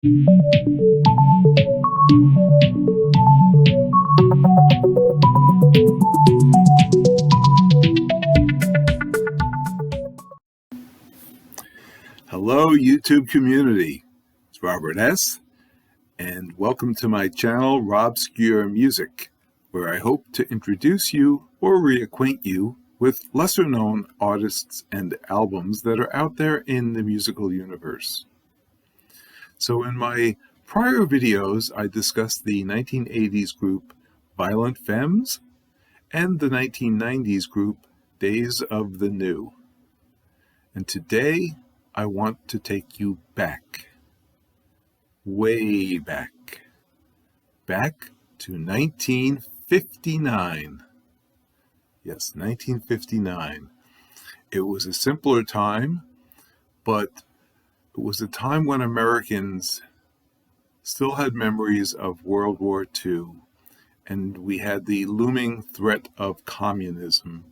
Hello, YouTube community. It's Robert S., and welcome to my channel, Robscure Music, where I hope to introduce you or reacquaint you with lesser-known artists and albums that are out there in the musical universe. So in my prior videos, I discussed the 1980s group Violent Femmes and the 1990s group Days of the New. And today, I want to take you back, way back to 1959. Yes, 1959. It was a simpler time, but it was a time when Americans still had memories of World War II, and we had the looming threat of communism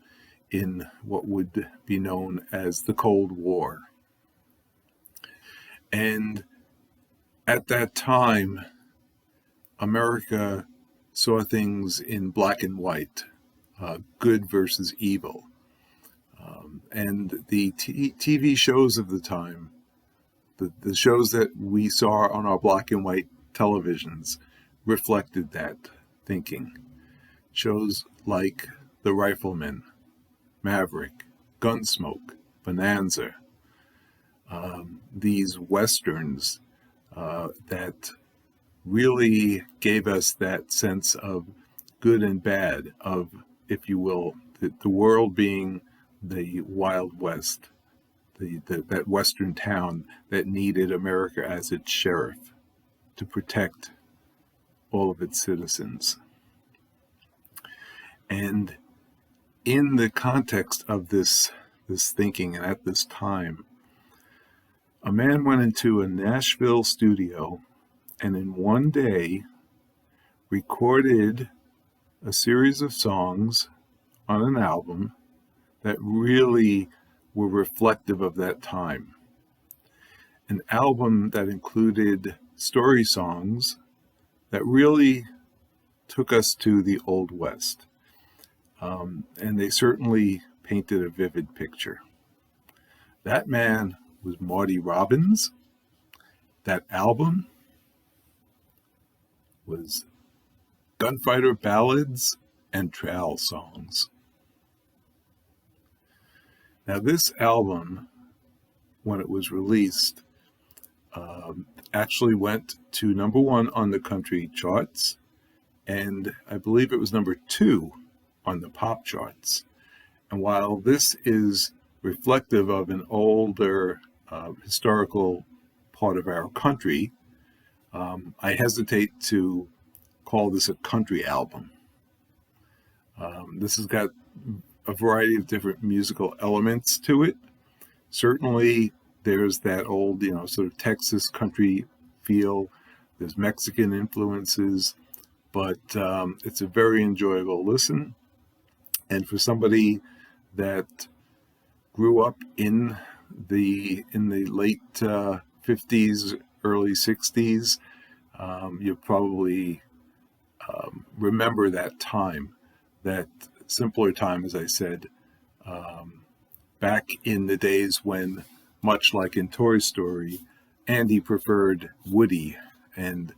in what would be known as the Cold War. And at that time, America saw things in black and white, good versus evil. And the TV shows of the time, the shows that we saw on our black and white televisions, reflected that thinking. Shows like The Rifleman, Maverick, Gunsmoke, Bonanza, these westerns that really gave us that sense of good and bad, of, if you will, the world being the Wild West, that western town that needed America as its sheriff to protect all of its citizens. And in the context of this thinking, and at this time, a man went into a Nashville studio and in one day recorded a series of songs on an album that really were reflective of that time. An album that included story songs that really took us to the Old West. And they certainly painted a vivid picture. That man was Marty Robbins. That album was Gunfighter Ballads and Trail Songs. Now this album, when it was released, actually went to #1 on the country charts, and I believe it was #2 on the pop charts. And while this is reflective of an older historical part of our country, I hesitate to call this a country album. This has got a variety of different musical elements to it. Certainly there's that old, sort of Texas country feel. There's Mexican influences, but it's a very enjoyable listen. And for somebody that grew up in the late 50s, early 60s, you probably remember that time, that simpler time, as I said, back in the days when, much like in Toy Story, Andy preferred Woody, and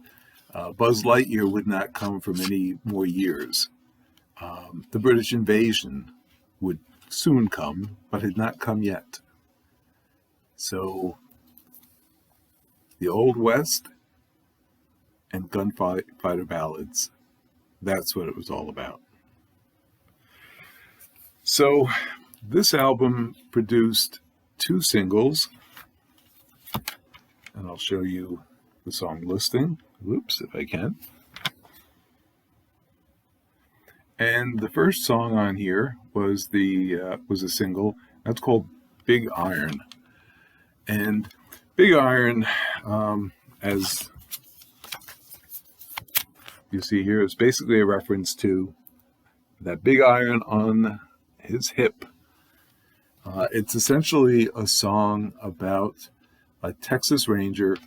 Buzz Lightyear would not come for many more years. The British invasion would soon come, but had not come yet. So, the Old West and Gunfighter Ballads, that's what it was all about. So, this album produced 2 singles, and I'll show you the song listing. Whoops, if I can. And the first song on here was a single that's called Big Iron. And Big Iron, as you see here, is basically a reference to that big iron on his hip. It's essentially a song about a Texas Ranger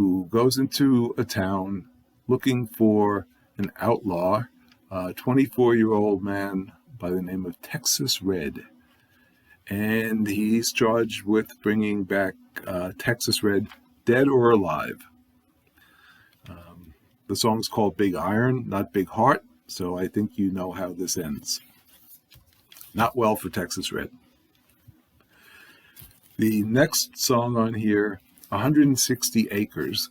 who goes into a town looking for an outlaw, a 24-year-old man by the name of Texas Red. And he's charged with bringing back Texas Red, dead or alive. The song's called Big Iron, not Big Heart, so I think you know how this ends. Not well for Texas Red. The next song on here, 160 Acres.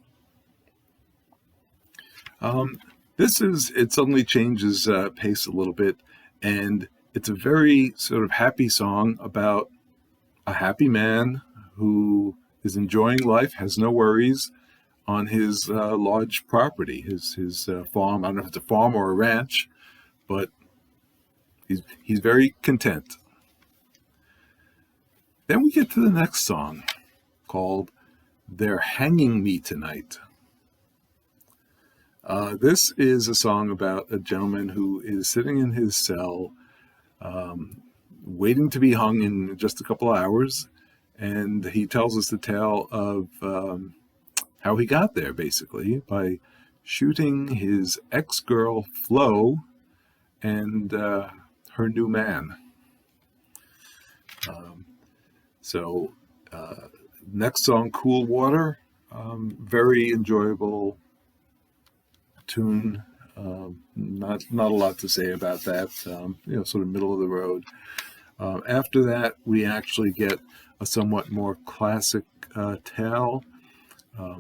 It suddenly changes pace a little bit, and it's a very sort of happy song about a happy man who is enjoying life, has no worries on his large property, his farm. I don't know if it's a farm or a ranch, but he's very content. Then we get to the next song called They're Hanging Me Tonight. This is a song about a gentleman who is sitting in his cell, waiting to be hung in just a couple of hours, and he tells us the tale of how he got there, basically, by shooting his ex-girl, Flo, and her new man. Next song, Cool Water, very enjoyable tune. Not a lot to say about that, sort of middle of the road. After that, we actually get a somewhat more classic tale,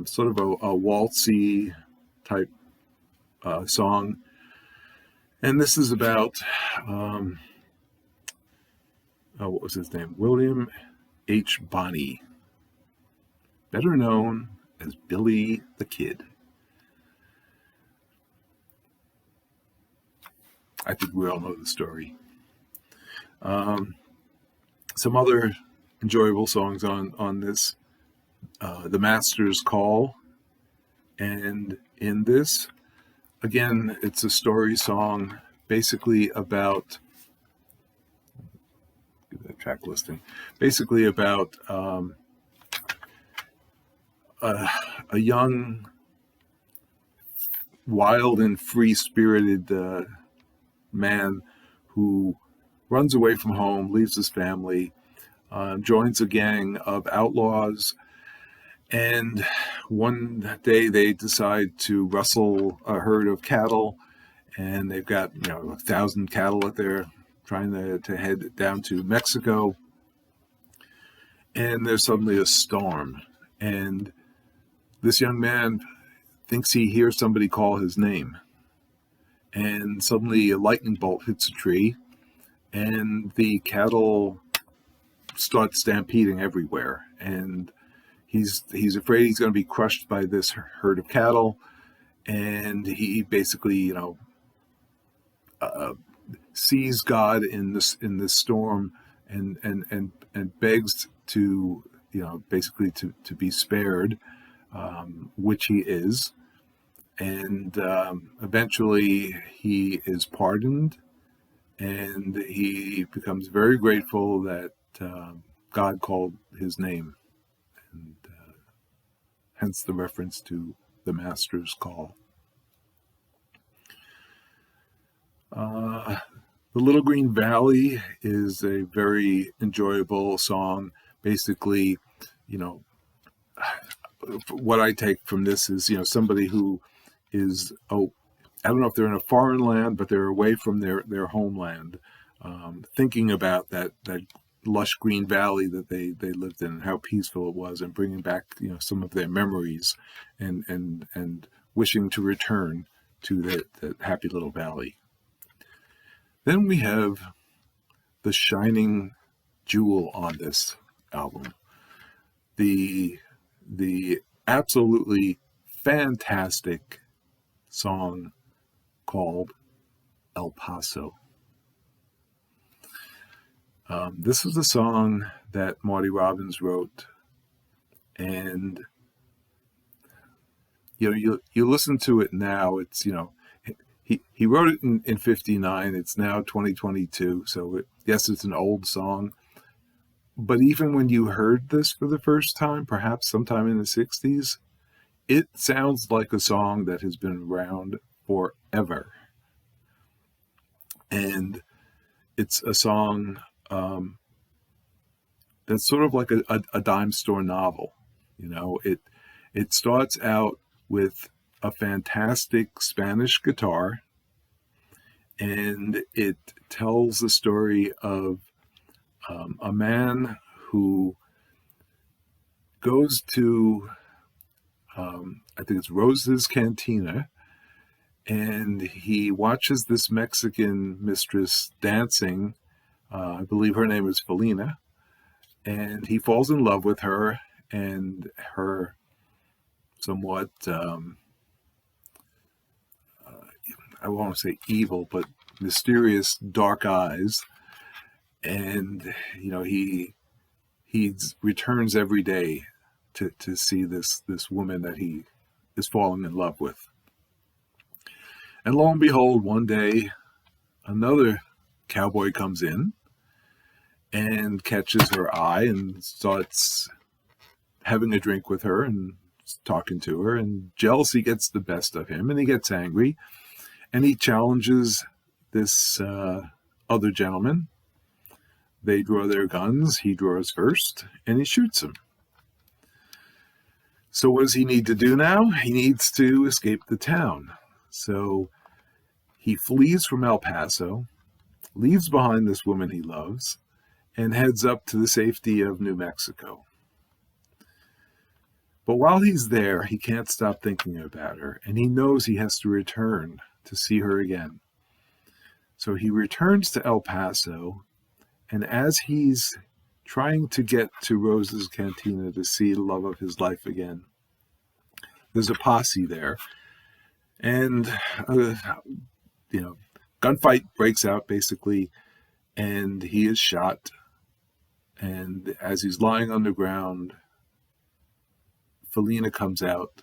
sort of a waltzy type song. And this is about, what was his name? William H. Bonney, better known as Billy the Kid. I think we all know the story. Some other enjoyable songs on this. The Master's Call. And in this, again, it's a story song basically about, give that track listing, basically about a young, wild and free-spirited man who runs away from home, leaves his family, joins a gang of outlaws, and one day they decide to rustle a herd of cattle, and they've got 1,000 cattle that they're trying to head down to Mexico, and there's suddenly a storm, and this young man thinks he hears somebody call his name, and suddenly a lightning bolt hits a tree, and the cattle start stampeding everywhere, and he's afraid he's going to be crushed by this herd of cattle, and he basically sees God in this storm and begs to basically to be spared, which he is, and eventually he is pardoned, and he becomes very grateful that God called his name, and hence the reference to the Master's Call. The Little Green Valley is a very enjoyable song. Basically, what I take from this is, somebody who is, I don't know if they're in a foreign land, but they're away from their homeland, thinking about that lush green valley that they lived in and how peaceful it was, and bringing back some of their memories, and wishing to return to that happy little valley. Then we have the shining jewel on this album, the absolutely fantastic song called El Paso. This is a song that Marty Robbins wrote, and you listen to it now. It's he wrote it in 59. It's now 2022, so yes, it's an old song. But even when you heard this for the first time, perhaps sometime in the 60s, it sounds like a song that has been around forever. And it's a song that's sort of like a dime store novel. It starts out with a fantastic Spanish guitar, and it tells the story of a man who goes to, I think it's Rose's Cantina, and he watches this Mexican mistress dancing. I believe her name is Felina, and he falls in love with her and her somewhat, I won't say evil, but mysterious dark eyes. And, he returns every day to see this woman that he is falling in love with. And lo and behold, one day, another cowboy comes in and catches her eye and starts having a drink with her and talking to her, and jealousy gets the best of him, and he gets angry, and he challenges this other gentleman. They draw their guns. He draws first, and he shoots him. So what does he need to do now? He needs to escape the town. So he flees from El Paso, leaves behind this woman he loves, and heads up to the safety of New Mexico. But while he's there, he can't stop thinking about her, and he knows he has to return to see her again. So he returns to El Paso, and as he's trying to get to Rose's Cantina to see the love of his life again, there's a posse there, and gunfight breaks out basically, and he is shot. And as he's lying on the ground, Felina comes out.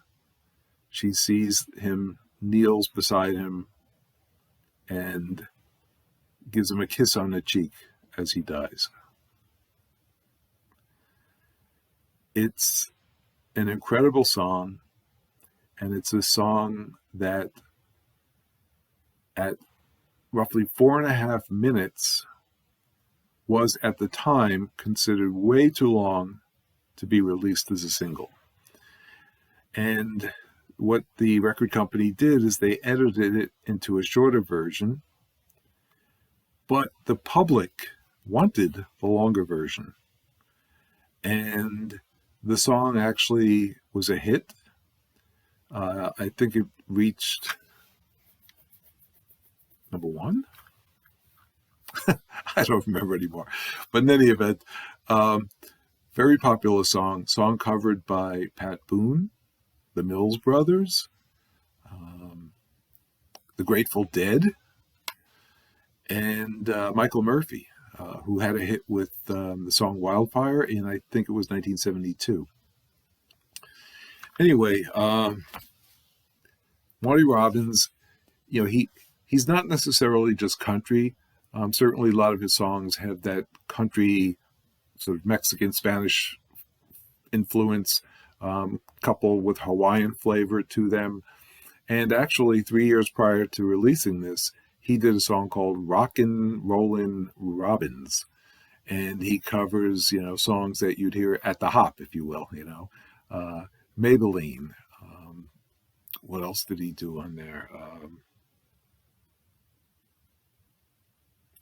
She sees him, kneels beside him, and gives him a kiss on the cheek as he dies. It's an incredible song, and it's a song that at roughly 4.5 minutes was at the time considered way too long to be released as a single. And what the record company did is they edited it into a shorter version, but the public wanted the longer version. And the song actually was a hit. I think it reached number 1. I don't remember anymore. But in any event, very popular song covered by Pat Boone, the Mills Brothers, the Grateful Dead, and Michael Murphy, who had a hit with the song Wildfire in, I think it was 1972. Anyway, Marty Robbins, he's not necessarily just country. Certainly a lot of his songs have that country, sort of Mexican, Spanish influence, coupled with Hawaiian flavor to them. And actually, 3 years prior to releasing this, he did a song called Rockin' Rollin' Robbins. And he covers, songs that you'd hear at the hop, if you will, Maybelline. What else did he do on there?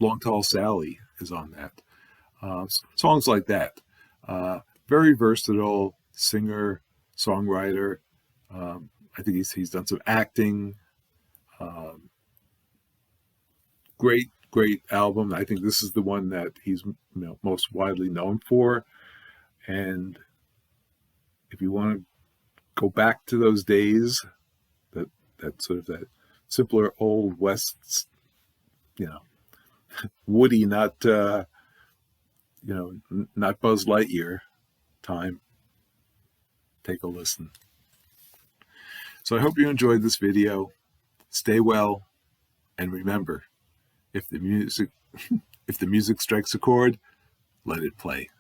Long Tall Sally is on that. Songs like that. Very versatile singer, songwriter. I think he's done some acting. Great album. I think this is the one that he's most widely known for. And if you want to go back to those days, that sort of that simpler old West, Woody, not not Buzz Lightyear time, take a listen. So I hope you enjoyed this video. Stay well, and remember, if the music strikes a chord, let it play.